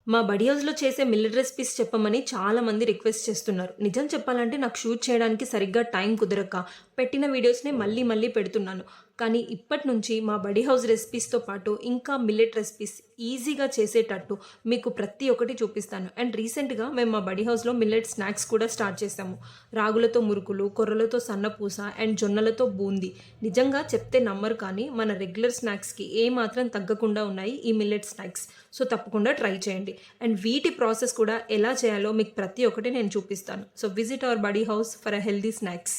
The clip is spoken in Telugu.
మా బడీ హౌస్‌లో చేసే మిల్లెట్ రెసిపీస్ చెప్పమని చాలామంది రిక్వెస్ట్ చేస్తున్నారు. నిజం చెప్పాలంటే నాకు షూట్ చేయడానికి సరిగ్గా టైం కుదరక, పెట్టిన వీడియోస్‌నే మళ్ళీ మళ్ళీ పెడుతున్నాను. కానీ ఇప్పటి నుంచి మా బడీ హౌస్ రెసిపీస్‌తో పాటు ఇంకా మిల్లెట్ రెసిపీస్ ఈజీగా చేసేటట్టు మీకు ప్రతి ఒక్కటి చూపిస్తాను. అండ్ రీసెంట్‌గా మేము మా బడీ హౌస్‌లో మిల్లెట్ స్నాక్స్ కూడా స్టార్ట్ చేశాము. రాగులతో మురుకులు, కొర్రలతో సన్నపూస అండ్ జొన్నలతో బూందీ. నిజంగా చెప్తే నమ్మరు కానీ మన రెగ్యులర్ స్నాక్స్‌కి ఏమాత్రం తగ్గకుండా ఉన్నాయి ఈ మిల్లెట్ స్నాక్స్. సో తప్పకుండా ట్రై చేయండి. అండ్ వీటి ప్రాసెస్ కూడా ఎలా చేయాలో మీకు ప్రతి ఒక్కటి నేను చూపిస్తాను. So visit our buddy house for a healthy snacks.